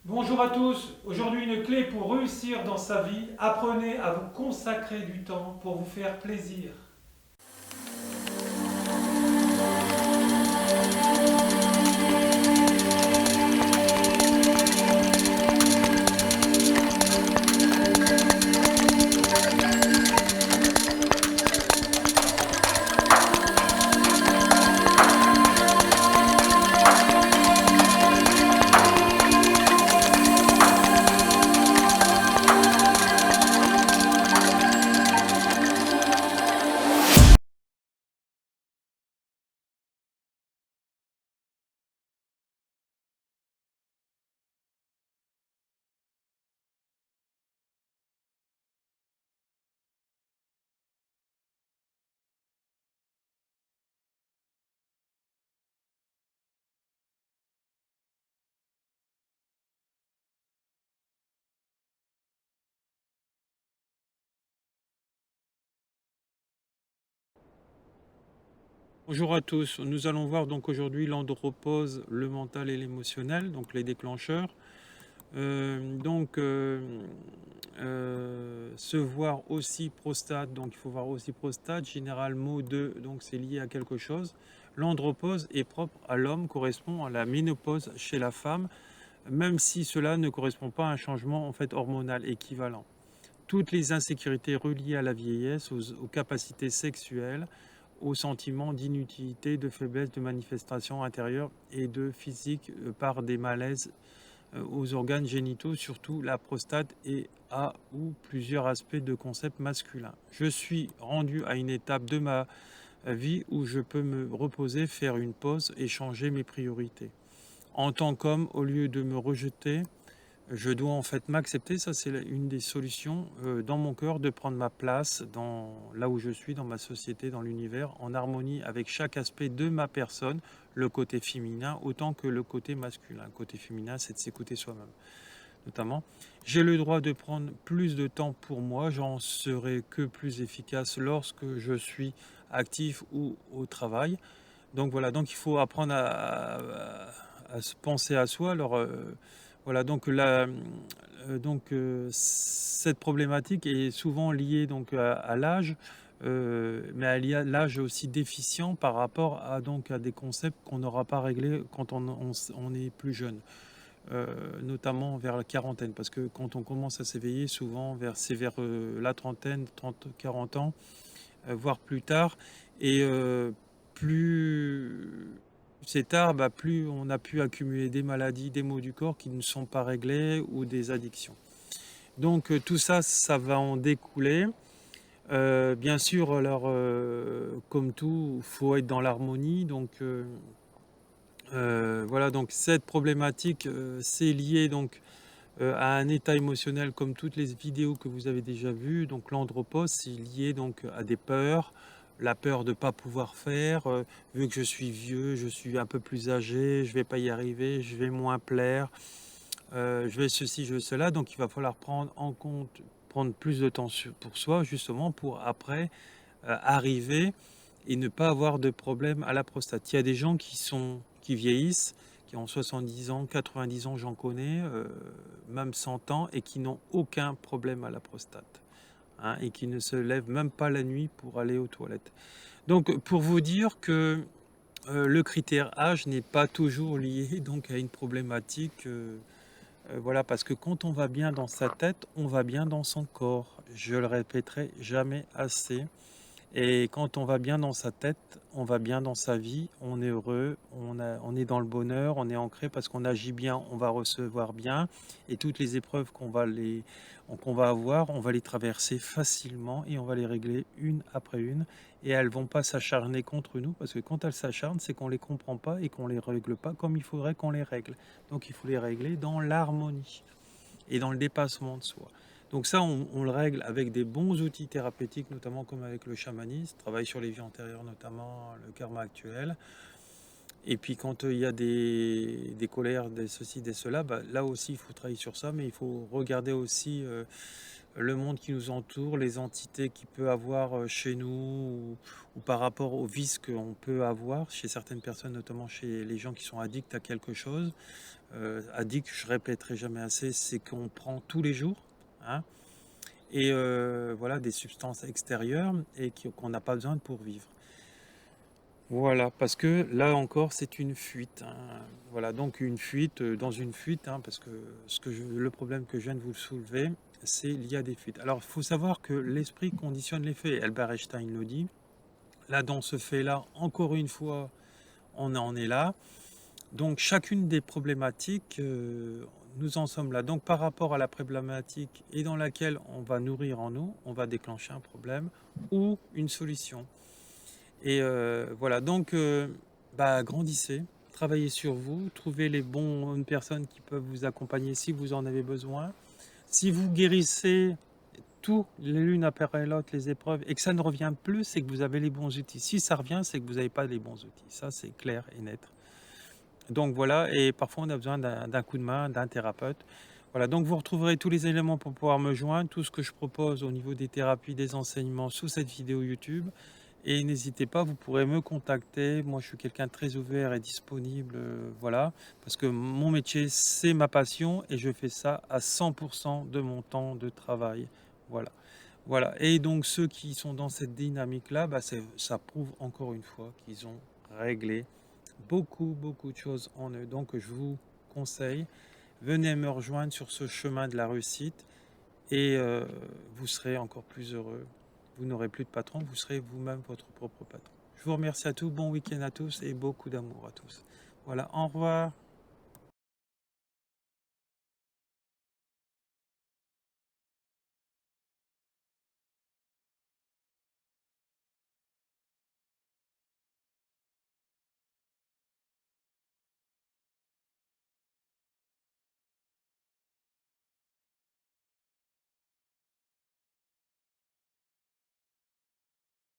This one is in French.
Bonjour à tous, aujourd'hui une clé pour réussir dans sa vie, apprenez à vous consacrer du temps pour vous faire plaisir. Bonjour à tous, nous allons voir donc aujourd'hui l'andropause, le mental et l'émotionnel, donc les déclencheurs. Se voir aussi prostate, donc il faut voir aussi prostate, général mot 2, donc c'est lié à quelque chose. L'andropause est propre à l'homme, correspond à la ménopause chez la femme, même si cela ne correspond pas à un changement en fait hormonal équivalent. Toutes les insécurités reliées à la vieillesse, aux capacités sexuelles, aux sentiments d'inutilité, de faiblesse, de manifestation intérieure et de physique par des malaises aux organes génitaux, surtout la prostate et à ou plusieurs aspects de concepts masculins. Je suis rendu à une étape de ma vie où je peux me reposer, faire une pause et changer mes priorités. En tant qu'homme, au lieu de me rejeter, je dois en fait m'accepter, ça c'est une des solutions dans mon cœur, de prendre ma place dans là où je suis, dans ma société, dans l'univers, en harmonie avec chaque aspect de ma personne, le côté féminin autant que le côté masculin. Le côté féminin, c'est de s'écouter soi-même, notamment. J'ai le droit de prendre plus de temps pour moi, j'en serai que plus efficace lorsque je suis actif ou au travail. Donc voilà, donc il faut apprendre à se penser à soi. Alors voilà, cette problématique est souvent liée donc à l'âge, mais à l'âge aussi déficient par rapport à donc à des concepts qu'on n'aura pas réglés quand on est plus jeune, notamment vers la quarantaine, parce que quand on commence à s'éveiller, souvent c'est vers la trentaine, 30, 40 ans, voire plus tard. Et plus c'est tard, plus on a pu accumuler des maladies, des maux du corps qui ne sont pas réglés ou des addictions. Donc tout ça, ça va en découler. Bien sûr, alors comme tout, il faut être dans l'harmonie. Voilà, donc cette problématique, c'est lié donc à un état émotionnel comme toutes les vidéos que vous avez déjà vues. Donc l'andropause, c'est lié donc à des peurs, la peur de ne pas pouvoir faire, vu que je suis vieux, je suis un peu plus âgé, je vais pas y arriver, je vais moins plaire, je vais ceci, je vais cela. Donc il va falloir prendre en compte, prendre plus de temps pour soi, justement, pour après arriver et ne pas avoir de problème à la prostate. Il y a des gens qui vieillissent, qui ont 70 ans, 90 ans, j'en connais, même 100 ans, et qui n'ont aucun problème à la prostate, hein, et qui ne se lèvent même pas la nuit pour aller aux toilettes. Donc, pour vous dire que le critère âge n'est pas toujours lié donc à une problématique, voilà, parce que quand on va bien dans sa tête, on va bien dans son corps. Je le répéterai jamais assez. Et quand on va bien dans sa tête, on va bien dans sa vie, on est heureux, on est dans le bonheur, on est ancré parce qu'on agit bien, on va recevoir bien. Et toutes les épreuves qu'on va avoir, on va les traverser facilement et on va les régler une après une. Et elles vont pas s'acharner contre nous parce que quand elles s'acharnent, c'est qu'on les comprend pas et qu'on les règle pas comme il faudrait qu'on les règle. Donc il faut les régler dans l'harmonie et dans le dépassement de soi. Donc ça, on le règle avec des bons outils thérapeutiques, notamment comme avec le chamanisme, travail sur les vies antérieures, notamment le karma actuel. Et puis quand il y a des colères, des ceci, des cela, là aussi il faut travailler sur ça, mais il faut regarder aussi le monde qui nous entoure, les entités qu'il peut avoir chez nous ou par rapport aux vices qu'on peut avoir chez certaines personnes, notamment chez les gens qui sont addicts à quelque chose. Addict, je répéterai jamais assez, c'est qu'on prend tous les jours, hein, et voilà, des substances extérieures et qu'on n'a pas besoin pour vivre. Voilà, parce que là encore, c'est une fuite, hein. Voilà, donc une fuite, dans une fuite, hein, parce que le problème que je viens de vous soulever, c'est lié à des fuites. Alors, il faut savoir que l'esprit conditionne les faits. Albert Einstein le dit. Là, dans ce fait-là, encore une fois, on en est là. Donc, chacune des problématiques, nous en sommes là. Donc, par rapport à la problématique et dans laquelle on va nourrir en nous, on va déclencher un problème ou une solution. Et voilà, donc grandissez, travaillez sur vous, trouvez les bonnes personnes qui peuvent vous accompagner si vous en avez besoin. Si vous guérissez tout l'une après l'autre les épreuves et que ça ne revient plus, c'est que vous avez les bons outils. Si ça revient, c'est que vous n'avez pas les bons outils. Ça, c'est clair et net. Donc voilà, et parfois on a besoin d'un coup de main, d'un thérapeute. Voilà, donc vous retrouverez tous les éléments pour pouvoir me joindre, tout ce que je propose au niveau des thérapies, des enseignements sous cette vidéo YouTube. Et n'hésitez pas, vous pourrez me contacter. Moi, je suis quelqu'un de très ouvert et disponible, voilà, parce que mon métier, c'est ma passion et je fais ça à 100% de mon temps de travail. Voilà. Voilà. Et donc, ceux qui sont dans cette dynamique-là, ça prouve encore une fois qu'ils ont réglé beaucoup, beaucoup de choses en eux. Donc, je vous conseille, venez me rejoindre sur ce chemin de la réussite et vous serez encore plus heureux. Vous n'aurez plus de patron, vous serez vous-même votre propre patron. Je vous remercie à tous, bon week-end à tous et beaucoup d'amour à tous. Voilà, au revoir.